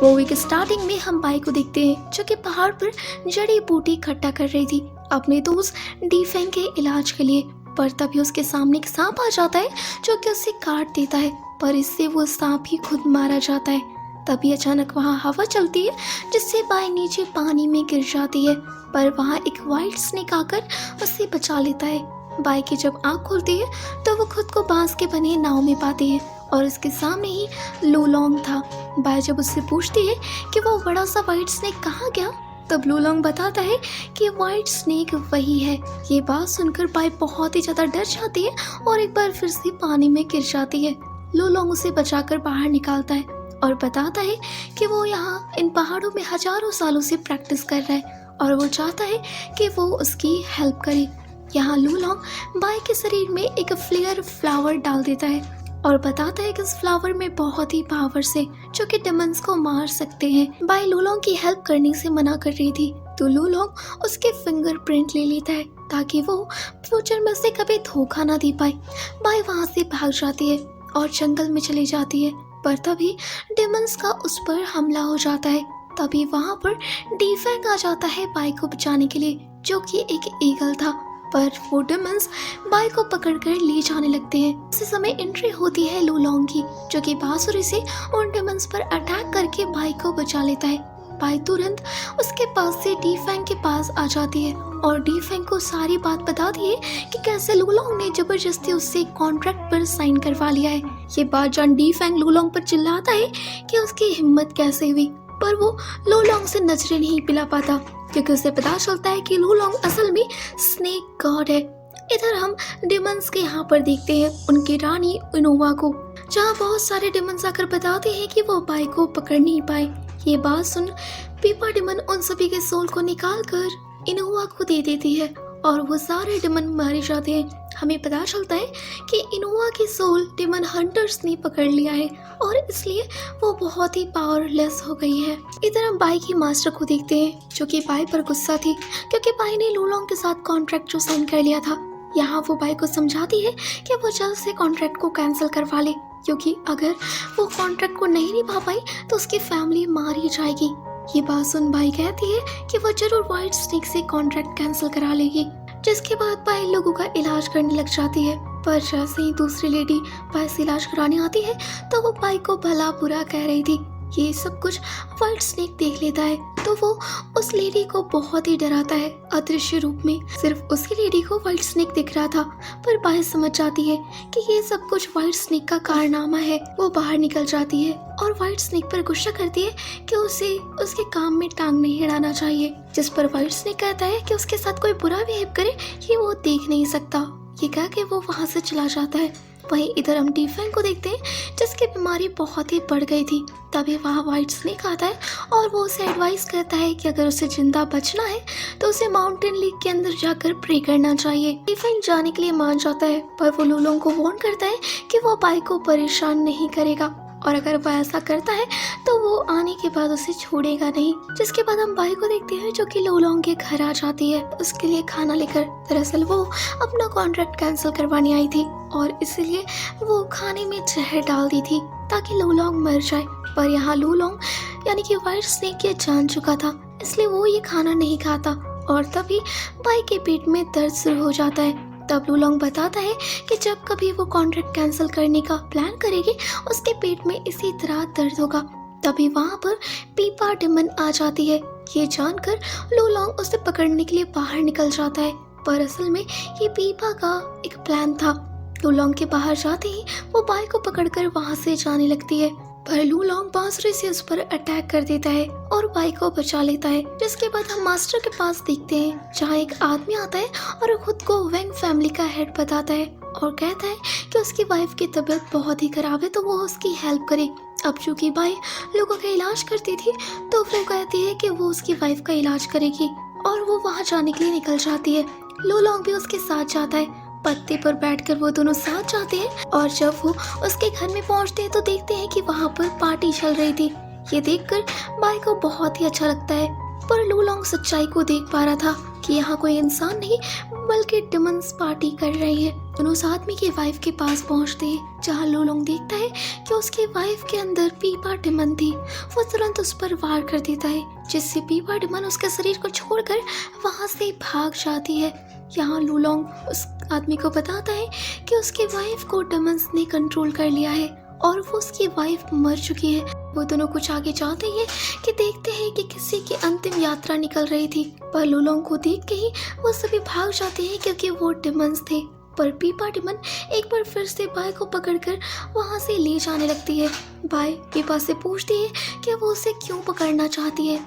Movie के starting में हम बाई को देखते हैं जो कि पहाड़ पर जड़ी बूटी इकट्ठा कर रही थी अपने दोस्त डीफेंग के इलाज के लिए। पर तभी उसके सामने एक सांप आ जाता है जो कि उसे काट देता है, पर इससे वो सांप ही खुद मारा जाता है। तभी अचानक वहाँ हवा चलती है जिससे बाई नीचे पानी में गिर जाती है, पर वहाँ एक वाइट स्नेक आकर उसे बचा लेता है। बाई की जब आँख खुलती है तो वो खुद को बांस के बने नाव में पाती है और उसके सामने ही लूलोंग था। बाई जब उससे पूछती है कि वो बड़ा सा वाइट स्नेक कहाँ गया, तब लूलोंग बताता है कि वाइट स्नेक वही है। ये बात सुनकर बाई बहुत ही ज्यादा डर जाती है और एक बार फिर से पानी में गिर जाती है। लूलोंग उसे बचाकर बाहर निकालता है और बताता है कि वो यहाँ इन पहाड़ों में हजारों सालों से प्रैक्टिस कर रहा है और वो चाहता है कि वो उसकी हेल्प करे। यहाँ लूलोंग बाई के शरीर में एक फ्लेयर फ्लावर डाल देता है और बताता है कि इस फ्लावर में बहुत ही पावर्स है जो कि डेमन्स को मार सकते हैं। बाई लूलोंग की हेल्प करने से मना कर रही थी तो लूलोंग उसके फिंगरप्रिंट ले लेता है ताकि वो फ्यूचर में उसे कभी धोखा ना दे पाए। बाई वहाँ से भाग जाती है और जंगल में चली जाती है, पर तभी डेमन्स का उस पर हमला हो जाता है। तभी वहाँ पर डीफेंग आ जाता है बाई को बचाने के लिए, जो कि एक ईगल था, पर वो डेमन्स बाई को पकड़कर ले जाने लगते हैं। इसी समय एंट्री होती है लूलोंग की, जो कि बांसुरी से उन डेमन्स पर अटैक करके बाई को बचा लेता है। बाई तुरंत उसके पास से डीफेंग के पास आ जाती है और डीफेंग को सारी बात बताती है कि कैसे लूलोंग ने जबरदस्ती उससे कॉन्ट्रैक्ट पर साइन करवा लिया है। ये बात जान डीफेंग लूलोंग पर चिल्लाता है कि उसकी हिम्मत कैसे हुई, पर वो लूलोंग से नजरें नहीं पिला पाता क्योंकि उसे पता चलता है कि लूलोंग असल में स्नेक गॉड है। इधर हम डेमन्स के यहाँ पर देखते हैं उनकी रानी इनोवा को, जहाँ बहुत सारे डेमन्स आकर बताते हैं कि वो बाई को पकड़ नहीं पाए। ये बात सुन पीपा डेमन उन सभी के सोल को निकाल कर इनोवा को दे देती है और वो सारे डेमन मारे जाते हैं। हमें पता चलता है कि इनोवा की सोल डेमन हंटर्स ने पकड़ लिया है और इसलिए वो बहुत ही पावरलेस हो गई है। इधर हम बाई की मास्टर को देखते हैं जो कि बाई पर गुस्सा थी क्योंकि बाई ने लूलोंग के साथ कॉन्ट्रैक्ट जो साइन कर लिया था। यहाँ वो बाई को समझाती है कि वो जल्द से कॉन्ट्रैक्ट को कैंसिल करवा ले, क्योंकि अगर वो कॉन्ट्रैक्ट को नहीं निभा पाई तो उसकी फैमिली मारी जाएगी। ये बात सुन बाई कहती है कि वो जरूर व्हाइट स्नेक से कॉन्ट्रैक्ट कैंसिल करा लेगी, जिसके बाद बाई लोगों का इलाज करने लग जाती है। पर जैसे ही दूसरी लेडी बाई से इलाज कराने आती है तो वो बाई को भला बुरा कह रही थी। ये सब कुछ व्हाइट स्नेक देख लेता है तो वो उस लेडी को बहुत ही डराता है अदृश्य रूप में। सिर्फ उसी लेडी को व्हाइट स्नेक दिख रहा था, पर बाई समझ जाती है कि ये सब कुछ व्हाइट स्नेक का कारनामा है। वो बाहर निकल जाती है और व्हाइट स्नेक पर गुस्सा करती है कि उसे उसके काम में टांग नहीं अड़ाना चाहिए, जिस पर व्हाइट स्नेक कहता है कि उसके साथ कोई बुरा बिहेव करे ये वो देख नहीं सकता। ये कह के वो वहाँ से चला जाता है। वहीं इधर हम डीफेंग को देखते हैं जिसकी बीमारी बहुत ही बढ़ गई थी। तभी वहाँ व्हाइट स्नेक आता है और वो उसे एडवाइस करता है कि अगर उसे जिंदा बचना है तो उसे माउंटेन लेक के अंदर जाकर प्रे करना चाहिए। डीफेंग जाने के लिए मान जाता है, पर वो लूलोंग को वार्न करता है कि वो बाई को परेशान नहीं करेगा और अगर वह ऐसा करता है तो वो आने के बाद उसे छोड़ेगा नहीं। जिसके बाद हम बाई को देखते हैं जो कि लूलोंग के घर आ जाती है उसके लिए खाना लेकर। दरअसल वो अपना कॉन्ट्रैक्ट कैंसिल करवाने आई थी और इसलिए वो खाने में जहर डाल दी थी ताकि लूलोंग मर जाए, पर यहाँ लूलोंग यानी कि व्हाइट स्नेक ये जान चुका था, इसलिए वो ये खाना नहीं खाता और तभी बाई के पेट में दर्द शुरू हो जाता है। तब लूलोंग बताता है कि जब कभी वो कॉन्ट्रैक्ट कैंसिल करने का प्लान करेगी उसके पेट में इसी तरह दर्द होगा। तभी वहाँ पर पीपा डेमन आ जाती है। ये जानकर लूलोंग उसे पकड़ने के लिए बाहर निकल जाता है, पर असल में ये पीपा का एक प्लान था। लूलोंग के बाहर जाते ही वो बाई को पकड़कर वहाँ से जाने लगती है, पर लूलोंग बांसुरी से उस पर अटैक कर देता है और बाई को बचा लेता है। जिसके बाद हम मास्टर के पास देखते हैं जहाँ एक आदमी आता है और खुद को वेंग फैमिली का हेड बताता है और कहता है कि उसकी वाइफ की तबीयत बहुत ही खराब है तो वो उसकी हेल्प करे। अब चूंकि बाई लोगों का इलाज करती थी तो वो कहती है कि वो उसकी वाइफ का इलाज करेगी और वो वहाँ जाने के लिए निकल जाती है। लूलोंग भी उसके साथ जाता है। पत्ते पर बैठकर वो दोनों साथ जाते हैं और जब वो उसके घर में पहुंचते हैं तो देखते हैं कि वहाँ पर पार्टी चल रही थी। ये देखकर बाई को बहुत ही अच्छा लगता है, पर लूलोंग सच्चाई को देख पा रहा था कि यहाँ कोई इंसान नहीं बल्कि डिमंस पार्टी कर रहे हैं। दोनों उस आदमी की वाइफ के पास पहुँचते हैं जहाँ लूलोंग देखता है कि उसकी वाइफ के अंदर पीपा डिमन थी। वो तुरंत उस पर वार कर देता है जिससे पीपा डिमन उसके शरीर को छोड़कर वहाँ से भाग जाती है। यहाँ लूलोंग उस आदमी को बताता है कि उसकी वाइफ को डिमंस ने कंट्रोल कर लिया है और वो उसकी वाइफ मर चुकी है। वो दोनों कुछ आगे जाते हैं कि देखते हैं कि किसी की अंतिम यात्रा निकल रही थी, पर लूलोंग को देख के ही वो सभी भाग जाते हैं क्योंकि वो डिमंस थे। पर पीपा डिमन एक बार फिर से बाय को पकड़कर वहाँ से ले जाने लगती है। बाय पीपा से पूछती है कि वो उसे क्यों पकड़ना चाहती है।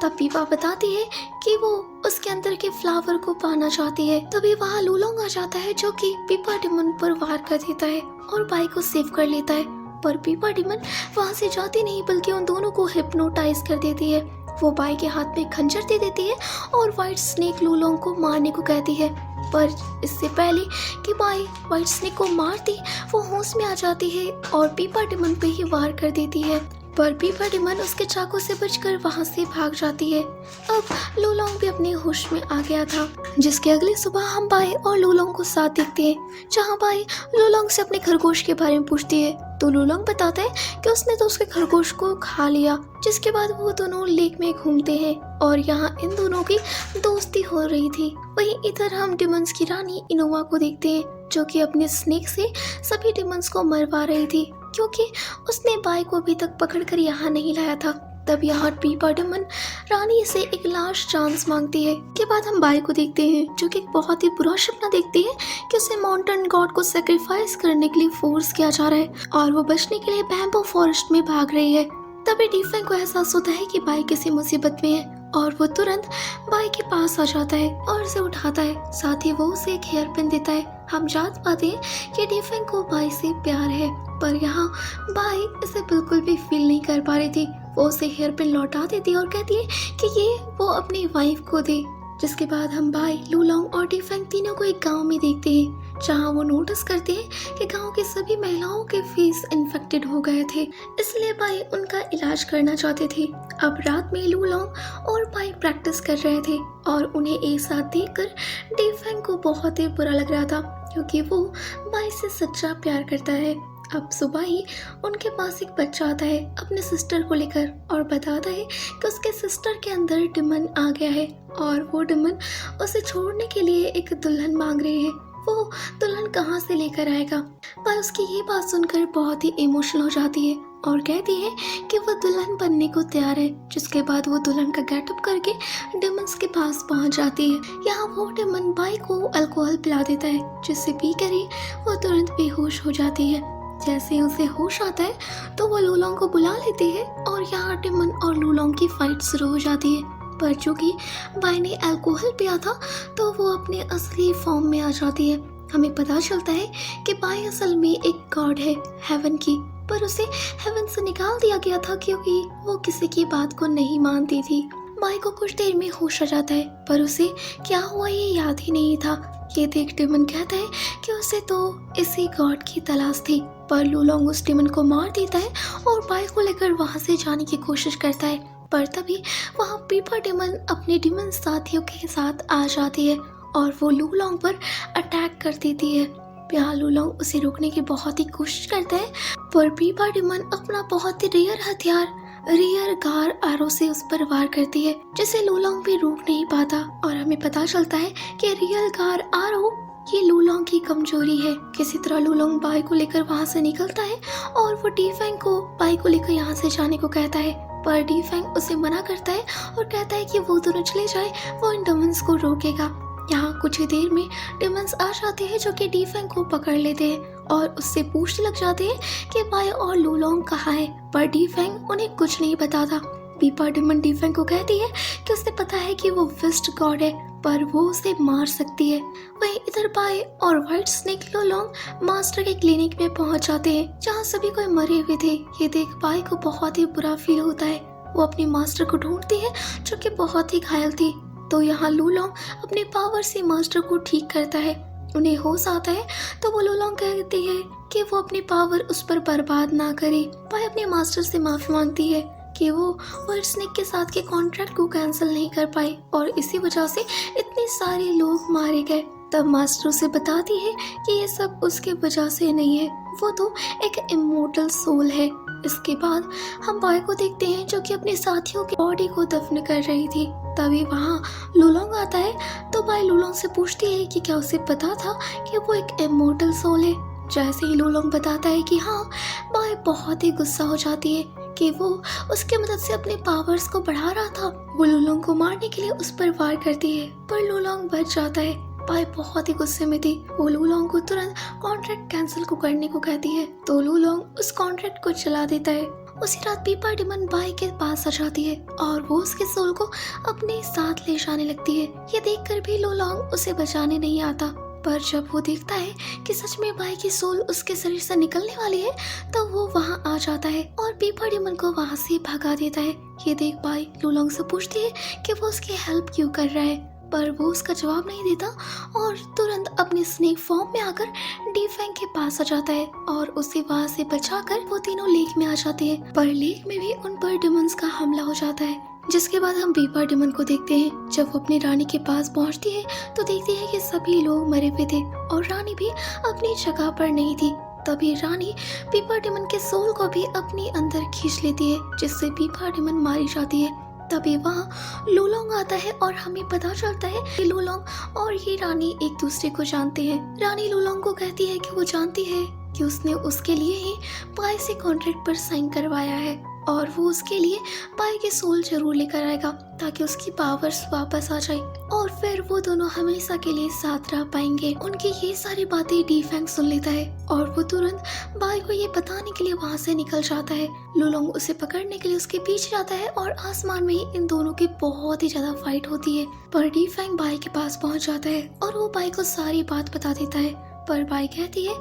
तब पीपा बताती है कि वो उसके अंदर के फ्लावर को पाना चाहती है। तभी वहाँ लूलोंग आ जाता है जो कि पीपा डिमन पर वार कर देता है और बाय को सेव कर लेता है। पर पीपा डिमन वहाँ से जाती नहीं बल्कि उन दोनों को हिप्नोटाइज कर देती है। वो बाय के हाथ में खंजर दे देती है और व्हाइट स्नेक लूलोंग को मारने को कहती है। पर इससे पहले कि बाय व्हाइट स्नेक को मारती, वो होश में आ जाती है और पीपा डिमन पे ही वार कर देती है। पर पीपा डिमन उसके चाकू से बचकर वहाँ से भाग जाती है। अब लूलोंग भी अपने होश में आ गया था, जिसके अगली सुबह हम बाय और लूलोंग को साथ देखते हैं जहाँ बाय लूलोंग से अपने खरगोश के बारे में पूछती है तो लूलोंग बताता है कि उसने तो उसके खरगोश को खा लिया। जिसके बाद वो दोनों लेक में घूमते हैं और यहाँ इन दोनों की दोस्ती हो रही थी। वहीं इधर हम डिमंस की रानी इनोवा को देखते हैं जो कि अपने स्नेक से सभी डिमंस को मरवा रही थी क्योंकि उसने बाय को अभी तक पकड़कर यहाँ नहीं लाया था। तब यहाँ पीपा डिमन रानी से एक लास्ट चांस मांगती है। के बाद हम बाय को देखते हैं जो कि एक बहुत ही बुरा सपना देखती है कि उसे माउंटेन गॉड को सेक्रीफाइस करने के लिए फोर्स किया जा रहा है और वो बचने के लिए बैम्बू फॉरेस्ट में भाग रही है। तभी डीफेंग को एहसास होता है कि बाय किसी मुसीबत में है और वो तुरंत बाय के पास आ जाता है और उसे उठाता है। साथ ही वो उसे एक हेयर पिन देता है। हम जान पाते हैं कि डीफेंग को बाय से प्यार है, पर यहाँ बाय इसे बिल्कुल भी फील नहीं कर पा रही थी। वो उसे हेयर पिन लौटा देती है और कहती है कि ये वो अपनी वाइफ को दे। जिसके बाद हम बाय लूलोंग और डीफेंग तीनों को एक गांव में देखते हैं जहां वो नोटिस करते हैं कि गांव की सभी महिलाओं के फेस इन्फेक्टेड हो गए थे, इसलिए बाय उनका इलाज करना चाहते थे। अब रात में लूलोंग और बाय प्रैक्टिस कर रहे थे और उन्हें एक साथ देखकर डीफेंग को बहुत ही बुरा लग रहा था क्योंकि वो बाय से सच्चा प्यार करता है। अब सुबह ही उनके पास एक बच्चा आता है अपने सिस्टर को लेकर और बताता है कि उसके सिस्टर के अंदर डिमन आ गया है और वो डिमन उसे छोड़ने के लिए एक दुल्हन मांग रही है। वो दुल्हन कहाँ से लेकर आएगा? पर उसकी ये बात सुनकर बहुत ही इमोशनल हो जाती है और कहती है कि वो दुल्हन बनने को तैयार है। जिसके बाद वो दुल्हन का गेटअप करके डिमन्स के पास पहुंच जाती है। यहाँ वो डिमन बाय को अल्कोहल पिला देता है जिससे पी कर ही वो तुरंत बेहोश हो जाती है। जैसे ही उसे होश आता है तो वो लूलोंग को बुला लेती है और यहाँ डिमन और लूलोंग की फाइट शुरू हो जाती है। पर चूंकि बाय ने अल्कोहल पिया था तो वो अपने असली फॉर्म में आ जाती है। हमें पता चलता है कि बाय असल में एक गॉड है हेवन की, पर उसे हेवन से निकाल दिया गया था क्योंकि वो किसी की बात को नहीं मानती थी। बाय को कुछ देर में होश आ जाता है पर उसे क्या हुआ ये याद ही नहीं था। ये देख डिमन कहता है कि उसे तो इसी गॉड की तलाश थी, पर लूलोंग उस डिमन को मार देता है और बाय को लेकर वहां से जाने की कोशिश करता है। पर तभी वहाँ पीपा डिमन अपने डिमन साथियों के साथ आ जाती है और वो लूलोंग पर अटैक कर देती है। यहाँ लूलोंग उसे रोकने की बहुत ही कोशिश करता है पर पीपा डिमन अपना बहुत ही रेयर हथियार रियर गार आरो से उस पर वार करती है जिसे लूलोंग भी रोक नहीं पाता। और हमें पता चलता है कि रियर गार आरो ये लूलोंग की कमजोरी है। किसी तरह लूलोंग बाय को लेकर वहाँ से निकलता है और वो डीफेंग को बाय को लेकर यहाँ से जाने को कहता है, पर डीफेंग उसे मना करता है और कहता है कि वो दोनों चले जाए, वो इन डिमंस को रोकेगा। यहाँ कुछ ही देर में डिमंस आ जाते हैं जो कि डीफेंग को पकड़ लेते हैं और उससे पूछने लग जाते हैं कि बाय और लूलोंग कहाँ है, पर डीफेंग उन्हें कुछ नहीं बताता। पीपा डिमन डीफेंग को कहती है कि उसे पता है कि वो विस्ट गॉड है पर वो उसे मार सकती है। वहीं इधर बाय और व्हाइट स्नेक लूलोंग मास्टर के क्लिनिक में पहुंच जाते हैं जहां सभी कोई मरे हुए थे। ये देख बाय को बहुत ही बुरा फील होता है। वो अपने मास्टर को ढूंढती है जो कि बहुत ही घायल थी। तो यहाँ लूलोंग अपने पावर से मास्टर को ठीक करता है। उन्हें होश आता है तो वो लूलोंग कहती है कि वो अपनी पावर उस पर बर्बाद ना करे। बाय अपने मास्टर से माफी मांगती है कि वो और स्नेक के साथ के कॉन्ट्रैक्ट को कैंसिल नहीं कर पाए और इसी वजह से इतने सारे लोग मारे गए। तब मास्टर उसे बताती है कि ये सब उसके वजह से नहीं है, वो तो एक इमोर्टल सोल है। इसके बाद हम बाय को देखते हैं जो कि अपने साथियों की बॉडी को दफन कर रही थी। तभी वहाँ लुलोंग आता है तो बाय लुलोंग से पूछती है कि क्या उसे पता था कि वो एक इमोर्टल सोल है। जैसे ही लुलोंग बताता है कि हाँ, बाय बहुत ही गुस्सा हो जाती है कि वो उसके मदद से अपने पावर्स को बढ़ा रहा था। वो लुलोंग को मारने के लिए उस पर वार करती है पर लुलोंग बच जाता है। बाय बहुत ही गुस्से में थी। वो लुलोंग को तुरंत कॉन्ट्रैक्ट कैंसिल को करने को कहती है तो लुलोंग उस कॉन्ट्रैक्ट को चला देता है। उसी रात पीपा डिमन बाय के पास आ जाती है और वो उसके सोल को अपने साथ ले जाने लगती है। ये देखकर भी लुलोंग उसे बचाने नहीं आता, पर जब वो देखता है कि सच में बाय की सोल उसके शरीर से निकलने वाली है तो वो वहाँ आ जाता है और पीपा डिमन को वहाँ से भगा देता है। ये देख बाय लुलोंग से पूछती है कि वो उसकी हेल्प क्यों कर रहा है, पर वो उसका जवाब नहीं देता और तुरंत अपने स्नेक फॉर्म में आकर डीफेंग के पास आ जाता है और उसे वहाँ से बचाकर वो तीनों लेक में आ जाते हैं। पर लेक में भी उन पर डिमंस का हमला हो जाता है, जिसके बाद हम पीपा डिमन को देखते हैं। जब वो अपनी रानी के पास पहुंचती है तो देखती है कि सभी लोग मरे हुए थे और रानी भी अपनी जगह पर नहीं थी। तभी रानी पीपा डिमन के सोल को भी अपने अंदर खींच लेती है, जिससे पीपा डिमन मारी जाती है। तभी वहाँ लुलोंग आता है और हमें पता चलता है कि लुलोंग और ये रानी एक दूसरे को जानते हैं। रानी लुलोंग को कहती है कि वो जानती है कि उसने उसके लिए ही बाय से कॉन्ट्रैक्ट पर साइन करवाया है और वो उसके लिए बाय के सोल जरूर लेकर आएगा ताकि उसकी पावर्स वापस आ जाए और फिर वो दोनों हमेशा के लिए साथ रह पाएंगे। उनकी ये सारी बातें डीफेंग सुन लेता है और वो तुरंत बाय को ये बताने के लिए वहाँ से निकल जाता है। लुलोंग उसे पकड़ने के लिए उसके पीछे जाता है और आसमान में ही इन दोनों की बहुत ही ज्यादा फाइट होती है। पर डीफेंग बाय के पास पहुँच जाता है और वो बाय को सारी बात बता देता है, पर बाय कहती है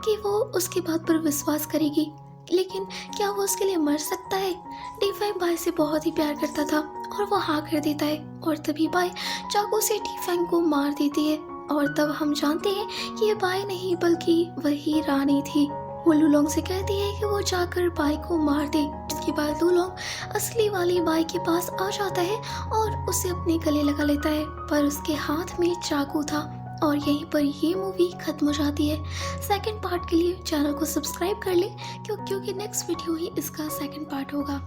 कि वो उसकी बात पर विश्वास करेगी, लेकिन क्या वो उसके लिए मर सकता है। डीफेंग बाय से बहुत ही प्यार करता था और वो हाँ कर देता है और तभी बाय चाकू से डीफेंग को मार देती है और तब हम जानते हैं कि ये बाय नहीं बल्कि वही रानी थी। वो लुलोंग से कहती है कि वो जाकर बाय को मार दे। इसके बाद लुलोंग असली वाली बाय के पास आ जाता है और उसे अपने गले लगा लेता है, पर उसके हाथ में चाकू था। और यहीं पर ये मूवी खत्म हो जाती है। सेकंड पार्ट के लिए चैनल को सब्सक्राइब कर ले क्योंकि नेक्स्ट वीडियो ही इसका सेकंड पार्ट होगा।